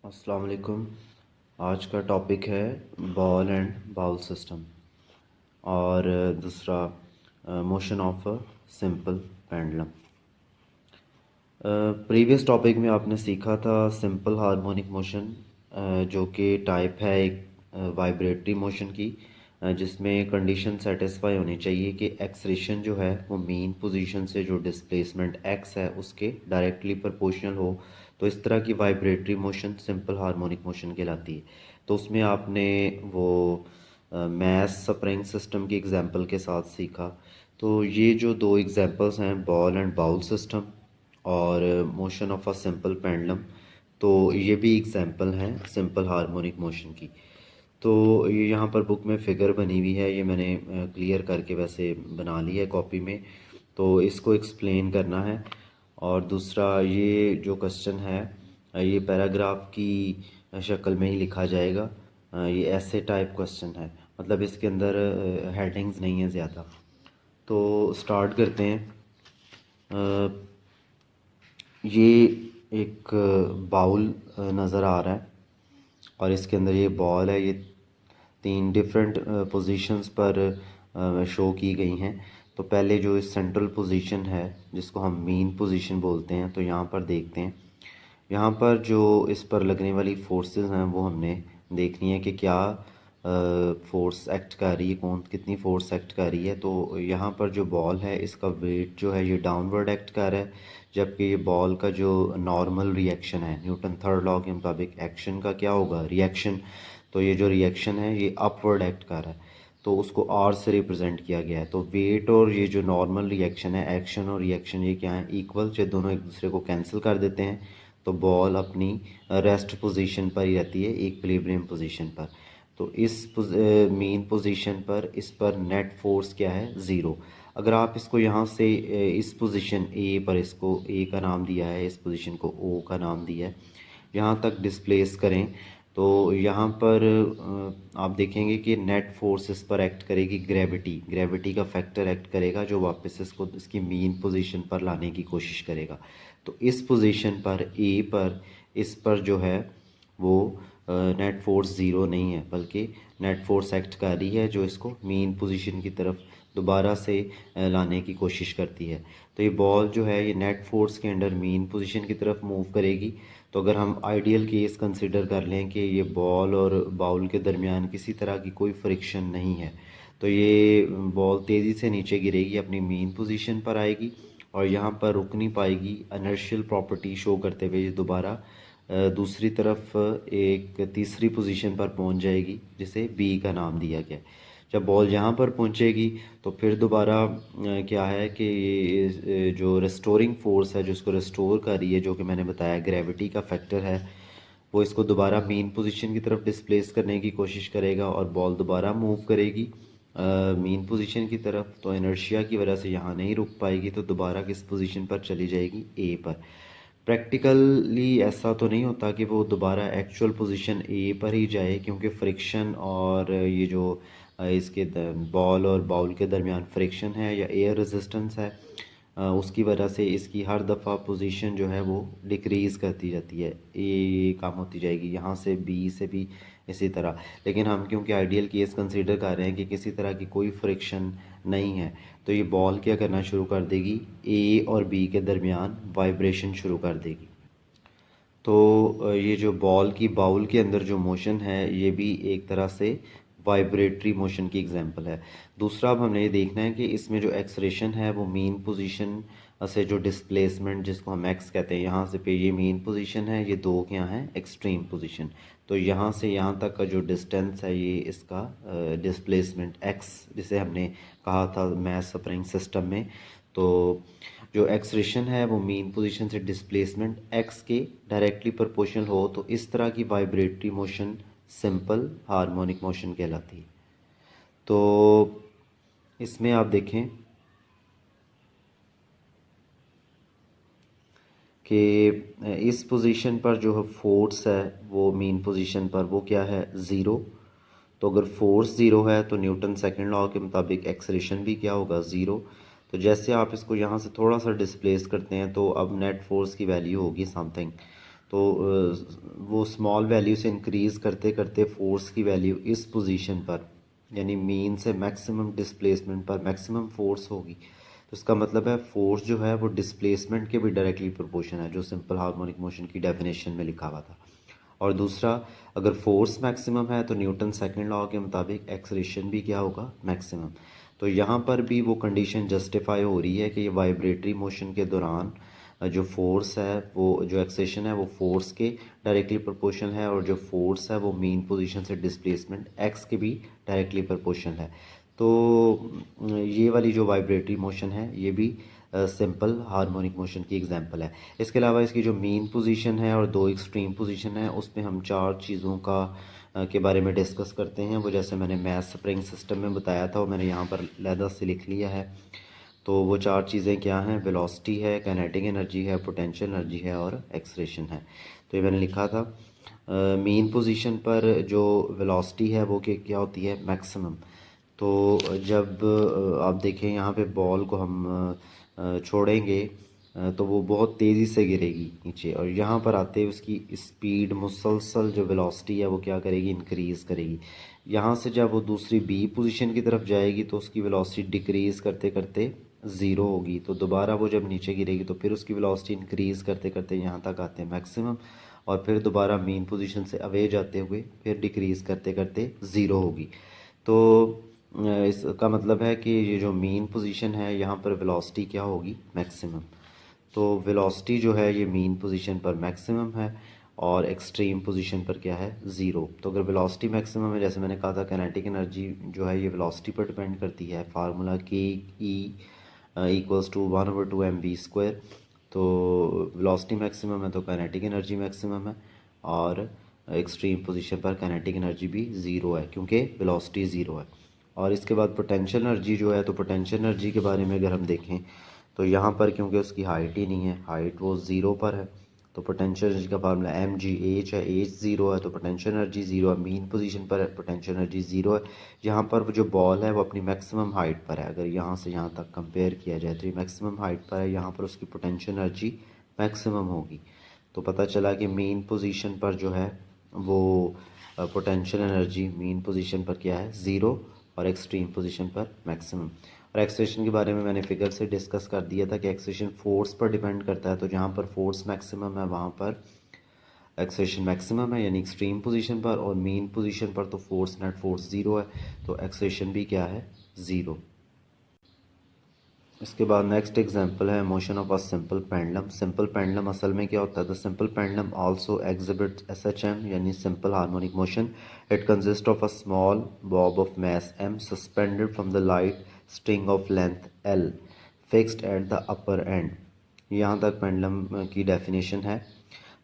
अस्सलाम वालेकुम। आज का टॉपिक है बॉल एंड बाउल सिस्टम और दूसरा motion of a simple pendulum. Previous topic में आपने सीखा था सिंपल हार्मोनिक मोशन, जो कि टाइप है एक वाइब्रेटरी मोशन की, जिसमें कंडीशन सेटिस्फाई होनी चाहिए कि एक्सलेशन जो है वो मीन पोजीशन से जो डिस्प्लेसमेंट एक्स है उसके डायरेक्टली प्रोपोर्शनल हो। तो इस तरह की vibratory motion simple harmonic motion कहलाती है। तो उसमें आपने वो मैस स्प्रिंग सिस्टम की एग्जांपल के साथ सीखा। तो ये जो दो एग्जांपल्स हैं बॉल एंड बाउल सिस्टम और motion of a simple pendulum, तो ये भी एग्जांपल हैं सिंपल हार्मोनिक मोशन की। तो ये यहाँ पर बुक में फिगर बनी हुई है, ये मैंने क्लियर करके वैसे बना ली है कॉपी में, तो इसको एक्सप्लेन करना है। और दूसरा ये जो क्वेश्चन है ये पैराग्राफ की शक्ल में ही लिखा जाएगा। ये ऐसे टाइप क्वेश्चन है, मतलब इसके अंदर हेडिंग्स नहीं है ज़्यादा। तो स्टार्ट करते हैं। ये एक बाउल नज़र आ रहा है और इसके अंदर ये बॉल है। ये तीन डिफरेंट पोजीशंस पर शो की गई हैं। तो पहले जो इस सेंट्रल पोजीशन है जिसको हम मीन पोजीशन बोलते हैं, तो यहाँ पर देखते हैं। यहाँ पर जो इस पर लगने वाली फोर्सेस हैं वो हमने देखनी है कि क्या फोर्स एक्ट कर रही है, कौन कितनी फोर्स एक्ट कर रही है। तो यहाँ पर जो बॉल है इसका वेट जो है ये डाउनवर्ड एक्ट कर रहा है, जबकि ये बॉल का जो नॉर्मल रिएक्शन है न्यूटन थर्ड लॉ के मुताबिक एक्शन का क्या होगा, रिएक्शन। तो ये जो रिएक्शन है ये अपवर्ड एक्ट कर रहा है, तो उसको आर से रिप्रेजेंट किया गया है। तो वेट और ये जो नॉर्मल रिएक्शन है, एक्शन और रिएक्शन, ये क्या है, इक्वल, जो दोनों एक दूसरे को कैंसिल कर देते हैं। तो बॉल अपनी रेस्ट पोजीशन पर ही रहती है, इक्विलिब्रियम पोजीशन पर। तो इस मेन पोजीशन पर इस पर नेट फोर्स क्या है, ज़ीरो। अगर आप इसको यहाँ से इस पोजीशन ए पर, इसको ए का नाम दिया है, इस पोजीशन को ओ का नाम दिया है, यहाँ तक डिस्प्लेस करें तो यहाँ पर आप देखेंगे कि नेट फोर्स इस पर एक्ट करेगी, ग्रेविटी का फैक्टर एक्ट करेगा जो वापस इसको इसकी मीन पोजीशन पर लाने की कोशिश करेगा। तो इस पोजीशन पर ए पर इस पर जो है वो नेट फोर्स ज़ीरो नहीं है, बल्कि नेट फोर्स एक्ट कर रही है जो इसको मीन पोजीशन की तरफ दोबारा से लाने की कोशिश करती है। तो ये बॉल जो है ये नेट फोर्स के अंडर मीन पोजीशन की तरफ मूव करेगी। तो अगर हम आइडियल केस कंसिडर कर लें कि ये बॉल और बाउल के दरमियान किसी तरह की कोई फ्रिक्शन नहीं है, तो ये बॉल तेज़ी से नीचे गिरेगी, अपनी मेन पोजीशन पर आएगी और यहाँ पर रुक नहीं पाएगी, इनर्शियल प्रॉपर्टी शो करते हुए ये दोबारा दूसरी तरफ एक तीसरी पोजीशन पर पहुँच जाएगी जिसे बी का नाम दिया गया। जब बॉल यहाँ पर पहुँचेगी तो फिर दोबारा क्या है कि ये जो रेस्टोरिंग फोर्स है जो इसको रेस्टोर कर रही है, जो कि मैंने बताया ग्रेविटी का फैक्टर है, वो इसको दोबारा मेन पोजीशन की तरफ डिस्प्लेस करने की कोशिश करेगा और बॉल दोबारा मूव करेगी मेन पोजीशन की तरफ। तो इनर्शिया की वजह से यहाँ नहीं रुक पाएगी, तो दोबारा किस पोजीशन पर चली जाएगी, ए पर। प्रैक्टिकली ऐसा तो नहीं होता कि वो दोबारा एक्चुअल पोजीशन ए पर ही जाए, क्योंकि फ्रिक्शन और ये जो इसके बॉल और बाउल के दरमियान फ्रिक्शन है या एयर रेजिस्टेंस है, उसकी वजह से इसकी हर दफ़ा पोजीशन जो है वो डिक्रीज़ करती जाती है, ए कम होती जाएगी, यहाँ से बी से भी इसी तरह। लेकिन हम क्योंकि आइडियल केस कंसीडर कर रहे हैं कि किसी तरह की कोई फ्रिक्शन नहीं है, तो ये बॉल क्या करना शुरू कर देगी, ए और बी के दरमियान वाइब्रेशन शुरू कर देगी। तो ये जो बॉल की बाउल के अंदर जो मोशन है ये भी एक तरह से वाइब्रेटरी मोशन की एग्जांपल है। दूसरा अब हमने ये देखना है कि इसमें जो एक्सलेशन है वो मीन पोजीशन से जो डिस्प्लेसमेंट जिसको हम एक्स कहते हैं, यहाँ से पे ये मीन पोजीशन है, ये दो क्या हैं, एक्सट्रीम पोजीशन। तो यहाँ से यहाँ तक का जो डिस्टेंस है ये इसका डिस्प्लेसमेंट एक्स, जिसे हमने कहा था मैस स्प्रिंग सिस्टम में। तो जो एक्सलेशन है वो मीन पोजीशन से डिस्प्लेसमेंट एक्स के डायरेक्टली प्रोपोर्शनल हो, तो इस तरह की vibratory motion simple harmonic motion कहलाती है। तो इसमें आप देखें कि इस पोजीशन पर जो है फोर्स है वो मीन पोजीशन पर वो क्या है, ज़ीरो। तो अगर फोर्स ज़ीरो है तो न्यूटन सेकंड लॉ के मुताबिक एक्सलेशन भी क्या होगा, ज़ीरो। तो जैसे आप इसको यहाँ से थोड़ा सा डिस्प्लेस करते हैं तो अब नेट फोर्स की वैल्यू होगी समथिंग। तो वो स्मॉल वैल्यू से इंक्रीज़ करते करते फोर्स की वैल्यू इस पोजीशन पर यानी मीन से मैक्सिमम डिस्प्लेसमेंट पर मैक्सिमम फोर्स होगी। तो इसका मतलब है फोर्स जो है वो डिस्प्लेसमेंट के भी डायरेक्टली प्रोपोर्शन है, जो सिंपल हार्मोनिक मोशन की डेफिनेशन में लिखा हुआ था। और दूसरा, अगर फोर्स मैक्सिमम है तो न्यूटन सेकंड लॉ के मुताबिक एक्सलेशन भी क्या होगा, मैक्सिमम। तो यहाँ पर भी वो कंडीशन जस्टिफाई हो रही है कि ये वाइब्रेटरी मोशन के दौरान जो फोर्स है वो जो एक्सेशन है वो फोर्स के डायरेक्टली प्रोपोर्शनल है, और जो फोर्स है वो मीन पोजीशन से डिस्प्लेसमेंट एक्स के भी डायरेक्टली प्रोपोर्शनल है। तो ये वाली जो वाइब्रेटरी मोशन है ये भी सिंपल हार्मोनिक मोशन की एग्जांपल है। इसके अलावा इसकी जो मीन पोजीशन है और दो एक्सट्रीम पोजीशन है उसमें हम चार चीज़ों का के बारे में डिस्कस करते हैं। वो जैसे मैंने मैथ स्प्रिंग सिस्टम में बताया था वो मैंने यहाँ पर लहदा से लिख लिया है। तो वो चार चीज़ें क्या हैं, वेलोसिटी है, काइनेटिक एनर्जी है, पोटेंशियल एनर्जी है और एक्सलेशन है। तो ये मैंने लिखा था मीन पोजीशन पर जो वेलोसिटी है वो क्या होती है, मैक्सिमम। तो जब आप देखें यहाँ पे बॉल को हम छोड़ेंगे तो वो बहुत तेज़ी से गिरेगी नीचे, और यहाँ पर आते उसकी स्पीड मुसलसल जो वेलोसिटी है वो क्या करेगी, इंक्रीज़ करेगी। यहाँ से जब वो दूसरी बी पोजीशन की तरफ जाएगी तो उसकी वेलोसिटी डिक्रीज़ करते करते ज़ीरो होगी। तो दोबारा वो जब नीचे गिरेगी तो फिर उसकी वेलोसिटी इंक्रीज़ करते करते यहाँ तक आते हैं मैक्सिमम, और फिर दोबारा मेन पोजीशन से अवे जाते हुए फिर डिक्रीज़ करते करते ज़ीरो होगी। तो इसका मतलब है कि ये जो मीन पोजीशन है यहाँ पर वेलोसिटी क्या होगी, मैक्सिमम। तो वेलोसिटी जो है ये मीन पोजीशन पर मैक्सिमम है और एक्सट्रीम पोजीशन पर क्या है, ज़ीरो। तो अगर वेलोसिटी मैक्सिमम है, जैसे मैंने कहा था काइनेटिक एनर्जी जो है ये वेलोसिटी पर डिपेंड करती है, फार्मूला के ई इक्वल्स टू 1/2mv²। तो वेलोसिटी मैक्सिमम है तो काइनेटिक एनर्जी मैक्सिमम है, और एक्सट्रीम पोजीशन पर काइनेटिक एनर्जी भी ज़ीरो है क्योंकि वेलोसिटी ज़ीरो है। और इसके बाद पोटेंशियल एनर्जी जो है, तो पोटेंशियल एनर्जी के बारे में अगर हम देखें तो यहाँ पर क्योंकि उसकी हाइट ही नहीं है, हाइट वो ज़ीरो पर है, तो पोटेंशियल एनर्जी का फार्मूला mg, एच है, एच ज़ीरो है तो पोटेंशियल एनर्जी ज़ीरो है। मीन पोजीशन पर पोटेंशियल एनर्जी ज़ीरो है। यहाँ पर जो बॉल है वो अपनी मैक्सिमम हाइट पर है, अगर यहाँ से यहाँ तक कंपेयर किया जाए तो ये मैक्सिमम हाइट पर है, यहाँ पर उसकी पोटेंशियल एनर्जी मैक्सिमम होगी। तो पता चला कि मीन पोजीशन पर जो है वो पोटेंशियल एनर्जी मीन पोजीशन पर क्या है, ज़ीरो, और एक्सट्रीम पोजीशन पर मैक्सिमम। और एक्सेलेरेशन के बारे में मैंने फिगर से डिस्कस कर दिया था कि एक्सेलेरेशन फोर्स पर डिपेंड करता है। तो जहाँ पर फोर्स मैक्सिमम है वहाँ पर एक्सेलेरेशन मैक्सिमम है यानी एक्सट्रीम पोजीशन पर, और मीन पोजीशन पर तो फोर्स नेट फोर्स ज़ीरो है तो एक्सेलेरेशन भी क्या है, ज़ीरो। इसके बाद नेक्स्ट एग्जांपल है motion of a simple pendulum. Simple pendulum असल में क्या होता है, the simple pendulum also exhibit SHM यानी simple harmonic motion. It consist of a small Bob of mass m suspended from the light string of length L fixed at the upper and. यहाँ तक pendulum की definition है।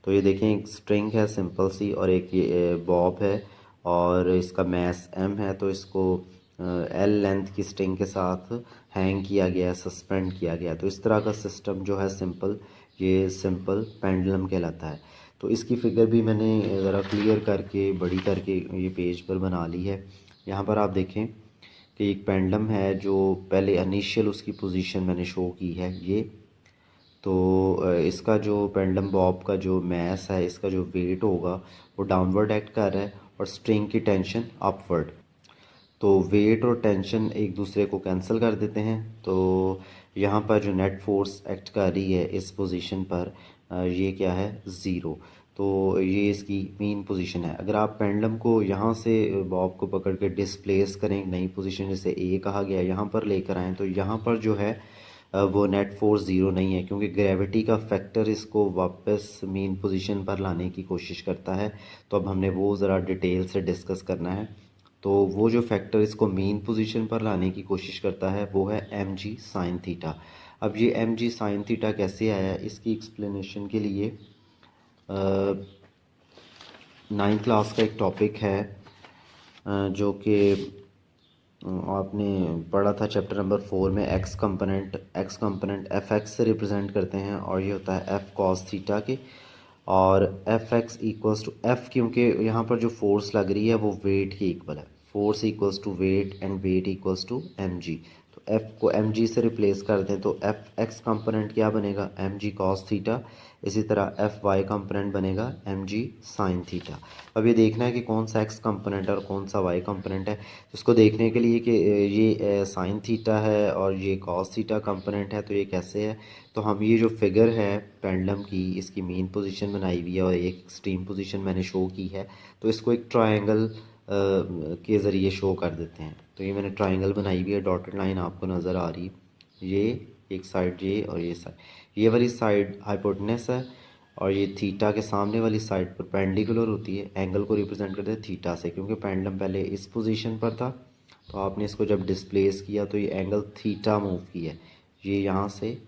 तो ये देखें, एक string है सिंपल सी और एक ये बॉब है और इसका मास m है, तो इसको L लेंथ की स्ट्रिंग के साथ हैंग किया गया है, सस्पेंड किया गया है। तो इस तरह का सिस्टम जो है सिंपल, ये सिंपल पेंडुलम कहलाता है। तो इसकी फिगर भी मैंने ज़रा क्लियर करके बड़ी करके ये पेज पर बना ली है। यहाँ पर आप देखें कि एक पेंडुलम है जो पहले इनिशियल उसकी पोजीशन मैंने शो की है ये। तो इसका जो पेंडुलम बॉब का जो मास है, इसका जो वेट होगा वो डाउनवर्ड एक्ट कर रहा है और स्ट्रिंग की टेंशन अपवर्ड। तो वेट और टेंशन एक दूसरे को कैंसिल कर देते हैं। तो यहाँ पर जो नेट फोर्स एक्ट कर रही है इस पोजीशन पर ये क्या है, ज़ीरो। तो ये इसकी मीन पोजीशन है। अगर आप पेंडुलम को यहाँ से बॉब को पकड़ के डिस्प्लेस करें नई पोजीशन जैसे ए कहा गया, यहाँ पर लेकर आएँ तो यहाँ पर जो है वो नेट फोर्स ज़ीरो नहीं है क्योंकि ग्रेविटी का फैक्टर इसको वापस मीन पोजीशन पर लाने की कोशिश करता है। तो अब हमने वो ज़रा डिटेल से डिस्कस करना है। तो वो जो फैक्टर इसको मीन पोजीशन पर लाने की कोशिश करता है वो है mg साइन थीटा। अब ये mg साइन थीटा कैसे आया, इसकी एक्सप्लेनेशन के लिए 9th क्लास का एक टॉपिक है जो कि आपने पढ़ा था चैप्टर नंबर 4 में। एक्स कंपोनेंट एफ एक्स से रिप्रेजेंट करते हैं और ये होता है एफ कॉस थीटा के, और F X equals to F, क्योंकि यहाँ पर जो फोर्स लग रही है वो वेट के इक्वल है। Force equals to weight and weight equals to M G. तो एफ को एम जी से रिप्लेस कर दें तो एफ एक्स कंपोनेंट क्या बनेगा, एम जी कॉस थीटा इसी तरह एफ वाई कंपोनेंट बनेगा एम जी साइन थीटा। अब ये देखना है कि कौन सा एक्स कंपोनेंट है और कौन सा वाई कंपोनेंट है। इसको देखने के लिए कि ये साइन थीटा है और ये कॉस थीटा कंपोनेंट है तो ये कैसे है, तो हम ये जो फिगर है पेंडुलम की, इसकी मेन पोजीशन बनाई हुई है और एक एक्सट्रीम पोजीशन मैंने शो की है, तो इसको एक ट्रायंगल के ज़रिए शो कर देते हैं। तो ये मैंने ट्रायंगल बनाई हुई है, डॉटेड लाइन आपको नज़र आ रही है। ये एक साइड ये और ये साइड, ये वाली साइड हाइपोटेनस है और ये थीटा के सामने वाली साइड परपेंडिकुलर होती है। एंगल को रिप्रेजेंट करते हैं थीटा से, क्योंकि पेंडुलम पहले इस पोजीशन पर था तो आपने इसको जब डिस्प्लेस किया तो ये एंगल थीटा मूव किया है, ये यहाँ से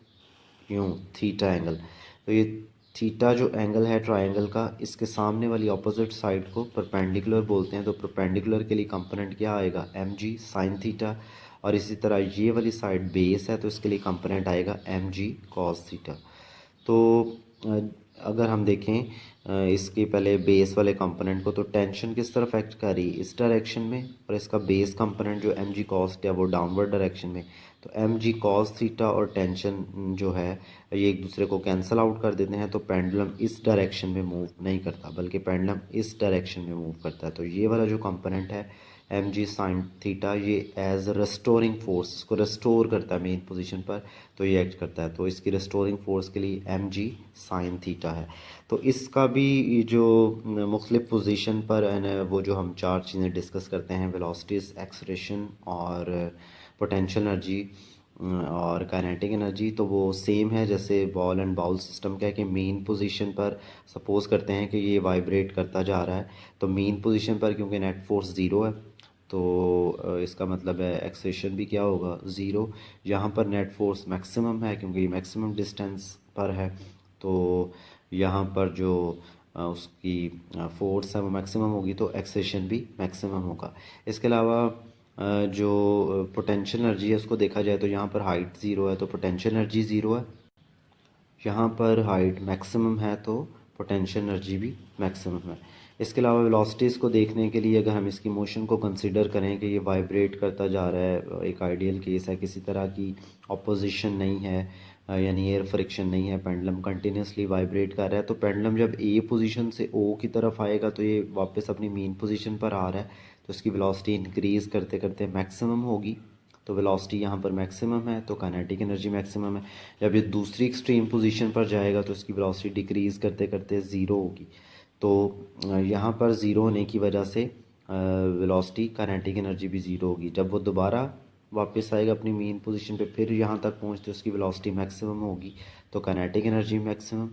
यूँ थीटा एंगल। तो ये थीटा जो एंगल है ट्रायंगल का, इसके सामने वाली ऑपोजिट साइड को परपेंडिकुलर बोलते हैं। तो परपेंडिकुलर के लिए कंपोनेंट क्या आएगा, एम जी साइन थीटा। और इसी तरह ये वाली साइड बेस है तो इसके लिए कंपोनेंट आएगा एम जी कॉस थीटा। तो अगर हम देखें इसके पहले बेस वाले कंपोनेंट को, तो टेंशन किस तरफ एक्ट कर रही है, इस डायरेक्शन में, और इसका बेस कंपोनेंट जो एम जी कॉस है वो डाउनवर्ड डायरेक्शन में। तो एम जी कॉस थीटा और टेंशन जो है ये एक दूसरे को कैंसिल आउट कर देते हैं, तो पेंडुलम इस डायरेक्शन में मूव नहीं करता बल्कि पेंडुलम इस डायरेक्शन में मूव करता है। तो ये वाला जो कंपोनेंट है एम जी साइन थीटा, ये एज रेस्टोरिंग फोर्स, इसको रेस्टोर करता है मेन पोजीशन पर, तो ये एक्ट करता है। तो इसकी रेस्टोरिंग फोर्स के लिए एम जी साइन थीटा है। तो इसका भी जो मुख्तलिफ पोजीशन पर है वो जो हम चार चीज़ें डिस्कस करते हैं, वेलोसिटीज, एक्सेलरेशन और पोटेंशियल एनर्जी और काइनेटिक एनर्जी, तो वो सेम है जैसे बॉल एंड बाउल सिस्टम का है कि मेन पोजीशन पर सपोज करते हैं कि ये वाइब्रेट करता जा रहा है, तो मेन पोजीशन पर क्योंकि नेट फोर्स ज़ीरो है तो इसका मतलब है एक्सेलरेशन भी क्या होगा, ज़ीरो। यहाँ पर नेट फोर्स मैक्सिमम है क्योंकि मैक्सिमम डिस्टेंस पर है, तो यहाँ पर जो उसकी फोर्स है वो मैक्सिमम होगी तो एक्सेलरेशन भी मैक्सिमम होगा। इसके अलावा जो पोटेंशियल एनर्जी है उसको देखा जाए तो यहाँ पर हाइट ज़ीरो है तो पोटेंशियल एनर्जी ज़ीरो है, यहाँ पर हाइट मैक्सिमम है तो पोटेंशियल एनर्जी भी मैक्सिमम है। इसके अलावा वेलोसिटीज़ को देखने के लिए अगर हम इसकी मोशन को कंसीडर करें कि ये वाइब्रेट करता जा रहा है, एक आइडियल केस है, किसी तरह की ऑपोजिशन नहीं है, यानी एयर फ्रिक्शन नहीं है, पेंडुलम कंटिन्यूसली वाइब्रेट कर रहा है, तो पेंडुलम जब ए पोजीशन से ओ की तरफ आएगा तो ये वापस अपनी मेन पोजीशन पर आ रहा है, तो इसकी वेलोसिटी इंक्रीज़ करते करते मैक्सिमम होगी। तो वेलोसिटी यहाँ पर मैक्सिमम है तो काइनेटिक एनर्जी मैक्सिमम है। जब ये दूसरी एक्सट्रीम पोजीशन पर जाएगा तो इसकी वेलोसिटी डिक्रीज़ करते करते ज़ीरो होगी। तो यहाँ पर ज़ीरो होने की वजह से वेलोसिटी काइनेटिक एनर्जी भी ज़ीरो होगी। जब वो दोबारा वापस आएगा अपनी मेन पोजीशन पे फिर यहाँ तक पहुँचते उसकी वेलोसिटी मैक्सिमम होगी, तो काइनेटिक एनर्जी मैक्सिमम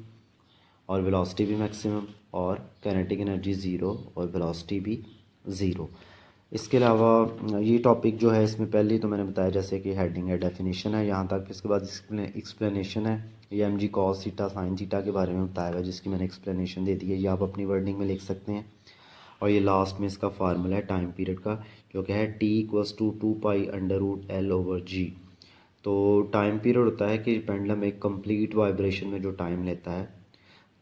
और वेलोसिटी भी मैक्सिमम और काइनेटिक एनर्जी ज़ीरो और वेलोसिटी भी ज़ीरो। इसके अलावा ये टॉपिक जो है इसमें पहले तो मैंने बताया जैसे कि हेडिंग है, डेफिनेशन है यहाँ तक, इसके बाद एक्सप्लेनेशन है, ये M G cos theta sine theta के बारे में बताया हुआ जिसकी मैंने एक्सप्लेनेशन दे दी है, ये आप अपनी वर्डिंग में लिख सकते हैं। और ये लास्ट में इसका फार्मूला है टाइम पीरियड का जो कि है टी इक्वल्स टू 2π√L/g। तो टाइम पीरियड होता है कि पेंडुलम एक कंप्लीट वाइब्रेशन में जो टाइम लेता है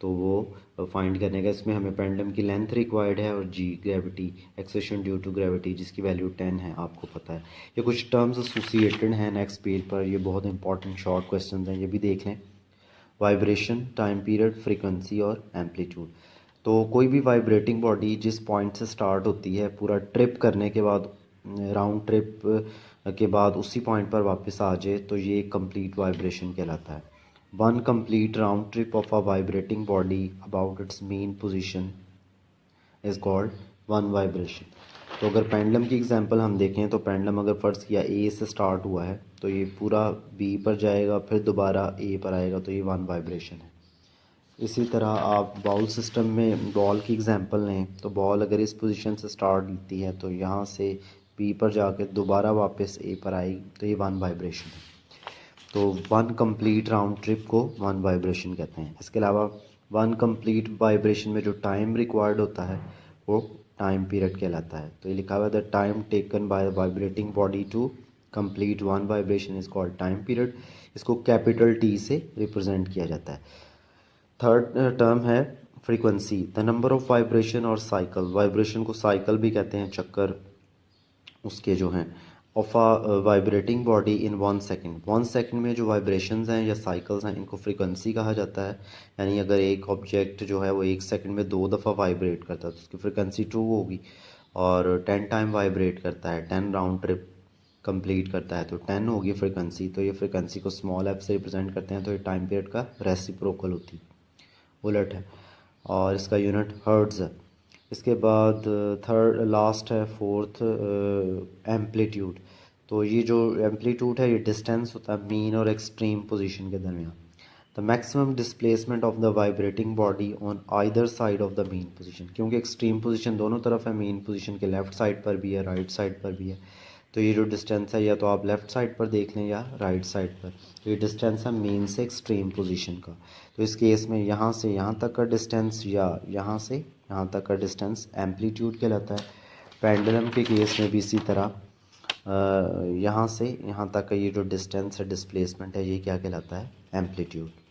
तो वो फाइंड करने का। इसमें हमें पेंडुलम की लेंथ रिक्वायर्ड है और G gravity, acceleration due to gravity जिसकी वैल्यू 10 है, आपको पता है। ये कुछ टर्म्स एसोसिएटेड हैं नेक्स्ट पेज पर, ये बहुत इंपॉर्टेंट शॉर्ट क्वेश्चन हैं, ये भी देख लें। वाइब्रेशन, टाइम पीरियड, फ्रीक्वेंसी और एम्पलीट्यूड। तो कोई भी वाइब्रेटिंग बॉडी जिस पॉइंट से स्टार्ट होती है पूरा ट्रिप करने के बाद, राउंड ट्रिप के बाद उसी पॉइंट पर वापस आ जाए तो ये कंप्लीट वाइब्रेशन कहलाता है। One complete round trip of a vibrating body about its main position is called one vibration। तो अगर पेंडुलम की एग्जांपल हम देखें तो पेंडुलम अगर फ़र्ज़ किया ए से स्टार्ट हुआ है तो ये पूरा बी पर जाएगा फिर दोबारा ए पर आएगा, तो ये वन वाइब्रेशन है। इसी तरह आप बाउल सिस्टम में बॉल की एग्जांपल लें तो बॉल अगर इस पोजीशन से स्टार्ट होती है तो यहाँ से बी पर जाकर दोबारा वापस ए पर आएगी, तो ये वन वाइब्रेशन है। तो वन कंप्लीट राउंड ट्रिप को वन वाइब्रेशन कहते हैं। इसके अलावा वन कंप्लीट वाइब्रेशन में जो टाइम रिक्वायर्ड होता है वो टाइम पीरियड कहलाता है। तो ये लिखा हुआ है the time taken by vibrating body to complete one vibration is called time period. इसको कैपिटल टी से रिप्रेजेंट किया जाता है। थर्ड टर्म है frequency, the number of vibration और साइकिल। वाइब्रेशन को साइकिल भी कहते हैं, चक्कर उसके जो हैं। Of a vibrating body in 1 second. 1 second में जो वाइब्रेशंस हैं या साइकिल्स हैं इनको फ्रिक्वेंसी कहा जाता है। यानी अगर एक ऑब्जेक्ट जो है वो 1 सेकेंड में 2 दफ़ा वाइब्रेट करता है तो उसकी फ्रिक्वेंसी 2 होगी। और 10 टाइम वाइब्रेट करता है, 10 राउंड ट्रिप कंप्लीट करता है तो 10 होगी फ्रिक्वेंसी। तो ये फ्रिक्वेंसी को स्मॉल एफ से रिप्रेजेंट करते हैं, तो ये टाइम पीरियड का रेसिप्रोकल होती उलट है। और इसका यूनिट हर्ट्ज़ है। इसके बाद थर्ड लास्ट है फोर्थ एम्पलीट्यूड। तो ये जो एम्पलीट्यूड है ये डिस्टेंस होता है मीन और एक्सट्रीम पोजीशन के दरमियान। The maximum displacement of the vibrating body on either side of the mean position, क्योंकि एक्सट्रीम पोजीशन दोनों तरफ है, मीन पोजीशन के लेफ़्ट साइड पर भी है, राइट साइड पर भी है। तो ये जो डिस्टेंस है या तो आप लेफ़्ट साइड पर देख लें या राइट साइड पर, तो ये डिस्टेंस है मीन से एक्सट्रीम पोजीशन का। तो इस केस में यहाँ से यहाँ तक का डिस्टेंस या यहाँ से यहाँ तक का डिस्टेंस एम्पलीट्यूड कहलाता है। पेंडुलम के केस में भी इसी तरह यहाँ से यहाँ तक का ये जो डिस्टेंस है, डिस्प्लेसमेंट है, ये क्या कहलाता है? एम्पलीट्यूड।